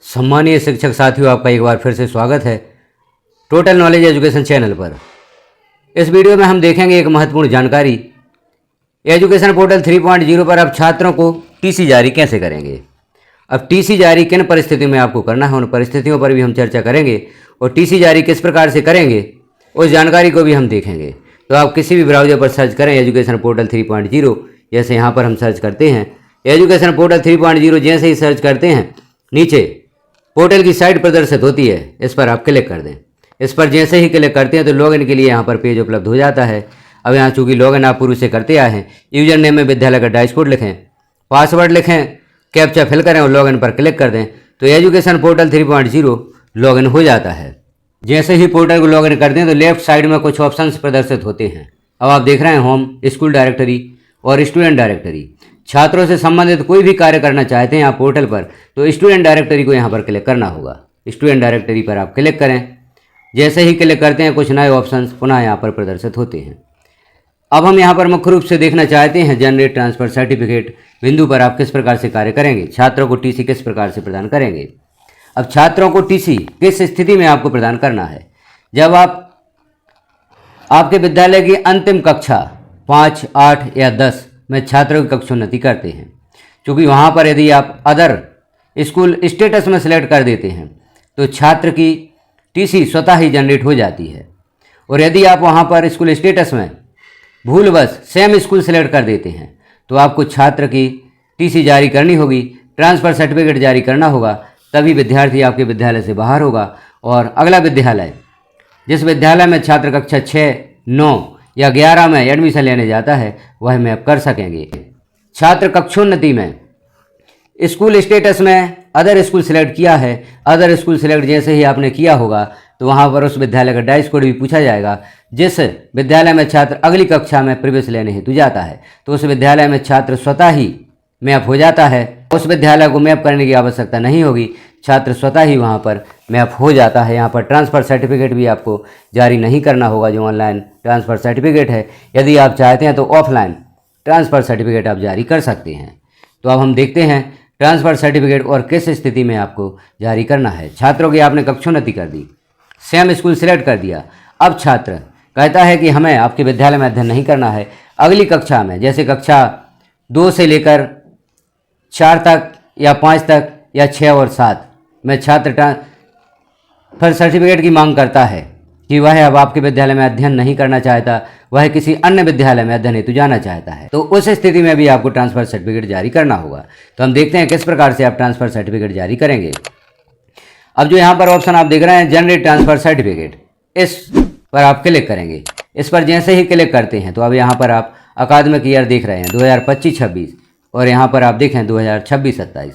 सम्मानीय शिक्षक साथियों, आपका एक बार फिर से स्वागत है टोटल नॉलेज एजुकेशन चैनल पर। इस वीडियो में हम देखेंगे एक महत्वपूर्ण जानकारी। एजुकेशन पोर्टल 3.0 पर अब छात्रों को टीसी जारी कैसे करेंगे। अब टीसी जारी किन परिस्थितियों में आपको करना है, उन परिस्थितियों पर भी हम चर्चा करेंगे और टीसी जारी किस प्रकार से करेंगे उस जानकारी को भी हम देखेंगे। तो आप किसी भी ब्राउजर पर सर्च करें एजुकेशन पोर्टल 3.0, जैसे यहाँ पर हम सर्च करते हैं एजुकेशन पोर्टल 3.0। जैसे ही सर्च करते हैं नीचे पोर्टल की साइट प्रदर्शित होती है, इस पर आप क्लिक कर दें। इस पर जैसे ही क्लिक करते हैं तो लॉगिन के लिए यहाँ पर पेज उपलब्ध हो जाता है। अब यहाँ चूँकि लॉगिन आप पूर्व से करते आए हैं, यूजर नेम में विद्यालय का डैशबोर्ड लिखें, पासवर्ड लिखें, कैप्चा फिल करें और लॉगिन पर क्लिक कर दें तो एजुकेशन पोर्टल 3.0 लॉगिन हो जाता है। जैसे ही पोर्टल को लॉगिन करते हैं तो लेफ्ट साइड में कुछ ऑप्शंस प्रदर्शित होते हैं। अब आप देख रहे हैं होम, स्कूल डायरेक्टरी और स्टूडेंट डायरेक्टरी। छात्रों से संबंधित कोई भी कार्य करना चाहते हैं आप पोर्टल पर तो स्टूडेंट डायरेक्टरी को यहाँ पर क्लिक करना होगा। स्टूडेंट डायरेक्टरी पर आप क्लिक करें। जैसे ही क्लिक करते हैं कुछ नए ऑप्शंस पुनः यहाँ पर प्रदर्शित होते हैं। अब हम यहाँ पर मुख्य रूप से देखना चाहते हैं जनरेट ट्रांसफर सर्टिफिकेट बिंदु पर आप किस प्रकार से कार्य करेंगे, छात्रों को टीसी किस प्रकार से प्रदान करेंगे। अब छात्रों को टीसी किस स्थिति में आपको प्रदान करना है, जब आपके विद्यालय की अंतिम कक्षा 5, 8 या 10 में छात्रों की कक्षोन्नति करते हैं। क्योंकि वहाँ पर यदि आप अदर स्कूल स्टेटस में सेलेक्ट कर देते हैं तो छात्र की टीसी स्वतः ही जनरेट हो जाती है। और यदि आप वहाँ पर स्कूल स्टेटस में भूलवश सेम स्कूल सेलेक्ट कर देते हैं तो आपको छात्र की टीसी जारी करनी होगी, ट्रांसफ़र सर्टिफिकेट जारी करना होगा, तभी विद्यार्थी आपके विद्यालय से बाहर होगा और अगला विद्यालय, जिस विद्यालय में छात्र कक्षा 6, 9 या 11 में एडमिशन लेने जाता है वह मैप कर सकेंगे। छात्र कक्षोन्नति में स्कूल स्टेटस में अदर स्कूल सेलेक्ट किया है, अदर स्कूल सेलेक्ट जैसे ही आपने किया होगा तो वहाँ पर उस विद्यालय का डाइस कोड भी पूछा जाएगा। जिस विद्यालय में छात्र अगली कक्षा में प्रवेश लेने हेतु जाता है तो उस विद्यालय में छात्र स्वतः ही मैप हो जाता है। उस विद्यालय को मैप करने की आवश्यकता नहीं होगी, छात्र स्वतः ही वहाँ पर मैप हो जाता है। यहाँ पर ट्रांसफ़र सर्टिफिकेट भी आपको जारी नहीं करना होगा, जो ऑनलाइन ट्रांसफ़र सर्टिफिकेट है। यदि आप चाहते हैं तो ऑफलाइन ट्रांसफ़र सर्टिफिकेट आप जारी कर सकते हैं। तो अब हम देखते हैं ट्रांसफ़र सर्टिफिकेट और किस स्थिति में आपको जारी करना है। छात्रों की आपने कक्षोन्नति कर दी, सेम स्कूल सेलेक्ट कर दिया। अब छात्र कहता है कि हमें आपके विद्यालय में अध्ययन नहीं करना है, अगली कक्षा में, जैसे कक्षा 2 से लेकर 4 तक या 5 तक या 6 और 7 में छात्र ट्रांसफ़र सर्टिफिकेट की मांग करता है कि वह अब आपके विद्यालय में अध्ययन नहीं करना चाहता, वह किसी अन्य विद्यालय में अध्ययन हेतु जाना चाहता है, तो उस स्थिति में भी आपको ट्रांसफ़र सर्टिफिकेट जारी करना होगा। तो हम देखते हैं किस प्रकार से आप ट्रांसफ़र सर्टिफिकेट जारी करेंगे। अब जो यहाँ पर ऑप्शन आप देख रहे हैं जनरेट ट्रांसफ़र सर्टिफिकेट, इस पर आप क्लिक करेंगे। इस पर जैसे ही क्लिक करते हैं तो अब यहाँ पर आप अकादमिक ईयर देख रहे हैं 2025-26 और यहाँ पर आप देखें 2026-27,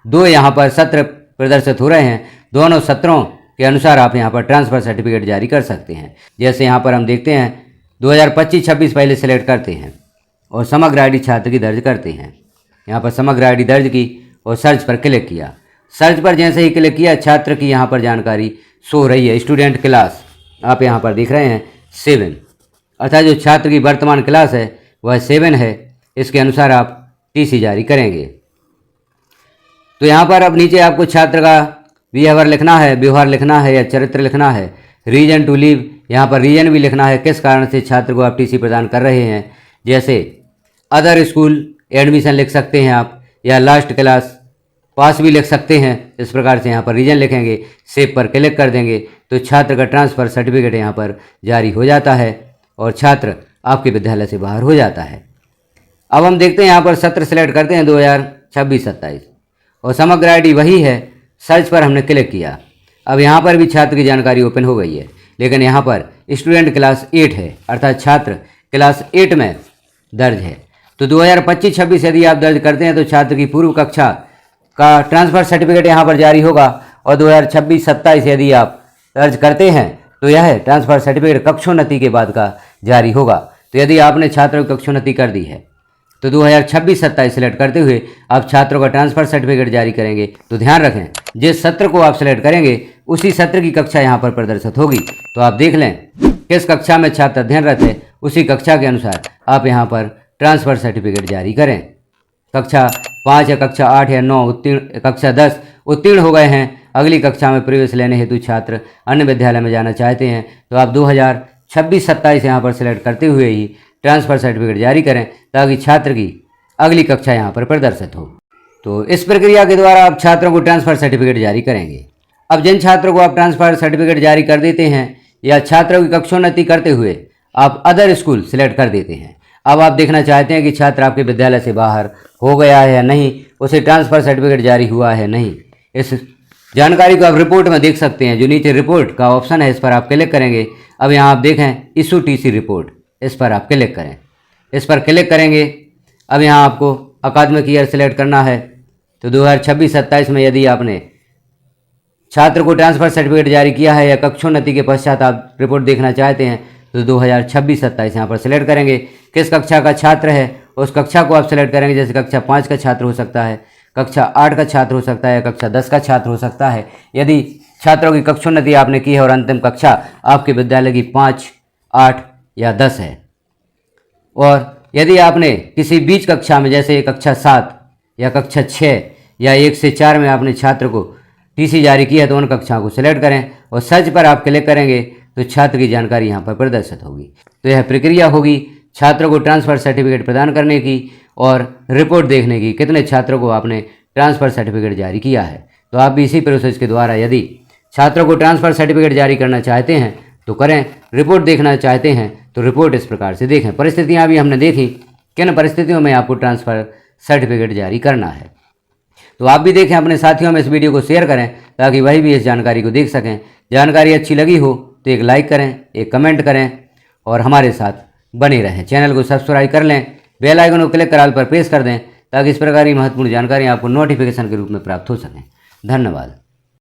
2 यहाँ पर सत्र प्रदर्शित हो रहे हैं। दोनों सत्रों के अनुसार आप यहाँ पर ट्रांसफ़र सर्टिफिकेट जारी कर सकते हैं। जैसे यहाँ पर हम देखते हैं 2025-26 पहले सेलेक्ट करते हैं और समग्र आईडी छात्र की दर्ज करते हैं। यहाँ पर समग्र आईडी दर्ज की और सर्च पर क्लिक किया। सर्च पर जैसे ही क्लिक किया छात्र की यहाँ पर जानकारी शो हो रही है। स्टूडेंट क्लास आप यहाँ पर देख रहे हैं 7, अर्थात जो छात्र की वर्तमान क्लास है वह 7 है। इसके अनुसार आप टीसी जारी करेंगे। तो यहाँ पर अब नीचे आपको छात्र का व्यवहार लिखना है, व्यवहार लिखना है या चरित्र लिखना है। रीजन टू लीव, यहाँ पर रीजन भी लिखना है, किस कारण से छात्र को आप टीसी प्रदान कर रहे हैं। जैसे अदर स्कूल एडमिशन लिख सकते हैं आप, या लास्ट क्लास पास भी लिख सकते हैं। इस प्रकार से यहाँ पर रीजन लिखेंगे, सेव पर क्लिक कर देंगे तो छात्र का ट्रांसफ़र सर्टिफिकेट यहाँ पर जारी हो जाता है और छात्र आपके विद्यालय से बाहर हो जाता है। अब हम देखते हैं यहाँ पर सत्र सेलेक्ट करते हैं 2026-27 और समग्र आईडी वही है। सर्च पर हमने क्लिक किया। अब यहाँ पर भी छात्र की जानकारी ओपन हो गई है, लेकिन यहाँ पर स्टूडेंट क्लास 8 है, अर्थात छात्र क्लास 8 में दर्ज है। तो 2025-26 यदि आप दर्ज करते हैं तो छात्र की पूर्व कक्षा का ट्रांसफ़र सर्टिफिकेट यहाँ पर जारी होगा और 2026-27 यदि आप दर्ज करते हैं तो यह ट्रांसफ़र सर्टिफिकेट कक्षोन्नति के बाद का जारी होगा। तो यदि आपने छात्रों की कक्षोन्नति कर दी है तो 2026-27 सेलेक्ट करते हुए आप छात्रों का ट्रांसफ़र सर्टिफिकेट जारी करेंगे। तो ध्यान रखें, जिस सत्र को आप सेलेक्ट करेंगे उसी सत्र की कक्षा यहाँ पर प्रदर्शित होगी। तो आप देख लें किस कक्षा में छात्र अध्ययनरत है, उसी कक्षा के अनुसार आप यहाँ पर ट्रांसफ़र सर्टिफिकेट जारी करें। कक्षा 5 या कक्षा 8 या 9 उत्तीर्ण, कक्षा 10 उत्तीर्ण हो गए हैं, अगली कक्षा में प्रवेश लेने हेतु छात्र अन्य विद्यालय में जाना चाहते हैं तो आप 2026-27 यहाँ पर सिलेक्ट करते हुए ही ट्रांसफ़र सर्टिफिकेट जारी करें ताकि छात्र की अगली कक्षा यहाँ पर प्रदर्शित हो। तो इस प्रक्रिया के द्वारा आप छात्रों को ट्रांसफ़र सर्टिफिकेट जारी करेंगे। अब जिन छात्रों को आप ट्रांसफ़र सर्टिफिकेट जारी कर देते हैं या छात्रों की कक्षोन्नति करते हुए आप अदर स्कूल सिलेक्ट कर देते हैं, अब आप देखना चाहते हैं कि छात्र आपके विद्यालय से बाहर हो गया है या नहीं, उसे ट्रांसफ़र सर्टिफिकेट जारी हुआ है नहीं, इस जानकारी को आप रिपोर्ट में देख सकते हैं। जो नीचे रिपोर्ट का ऑप्शन है इस पर आप क्लिक करेंगे। अब यहाँ आप देखें इशू टीसी रिपोर्ट, इस पर आप क्लिक करें। इस पर क्लिक करेंगे। अब यहाँ आपको अकादमिक ईयर सिलेक्ट करना है तो 2026-27 में यदि आपने छात्र को ट्रांसफ़र सर्टिफिकेट जारी किया है या कक्षोन्नति के पश्चात आप रिपोर्ट देखना चाहते हैं तो 2026-27 यहाँ पर सिलेक्ट करेंगे। किस कक्षा का छात्र है उस कक्षा को आप सिलेक्ट करेंगे, जैसे कक्षा 5 का छात्र हो सकता है, कक्षा 8 का छात्र हो सकता है या कक्षा 10 का छात्र हो सकता है। यदि छात्रों की कक्षोन्नति आपने की है और अंतिम कक्षा आपके विद्यालय की 5, 8 या 10 है, और यदि आपने किसी बीच कक्षा में जैसे कक्षा 7 या कक्षा 6 या 1 से 4 में आपने छात्र को टीसी जारी किया है तो उन कक्षाओं को सिलेक्ट करें और सर्च पर आप क्लिक करेंगे तो छात्र की जानकारी यहाँ पर प्रदर्शित होगी। तो यह प्रक्रिया होगी छात्रों को ट्रांसफ़र सर्टिफिकेट प्रदान करने की और रिपोर्ट देखने की, कितने छात्रों को आपने ट्रांसफ़र सर्टिफिकेट जारी किया है। तो आप भी इसी प्रोसेस के द्वारा यदि छात्रों को ट्रांसफ़र सर्टिफिकेट जारी करना चाहते हैं तो करें, रिपोर्ट देखना चाहते हैं तो रिपोर्ट इस प्रकार से देखें। परिस्थितियाँ भी हमने देखी, किन परिस्थितियों में आपको ट्रांसफ़र सर्टिफिकेट जारी करना है। तो आप भी देखें, अपने साथियों में इस वीडियो को शेयर करें ताकि वही भी इस जानकारी को देख सकें। जानकारी अच्छी लगी हो तो एक लाइक करें, एक कमेंट करें और हमारे साथ बने रहें। चैनल को सब्सक्राइब कर लें, बेल आइकन को क्लिक कर ऑल पर प्रेस कर दें ताकि इस प्रकार की महत्वपूर्ण जानकारी आपको नोटिफिकेशन के रूप में प्राप्त हो सकें। धन्यवाद।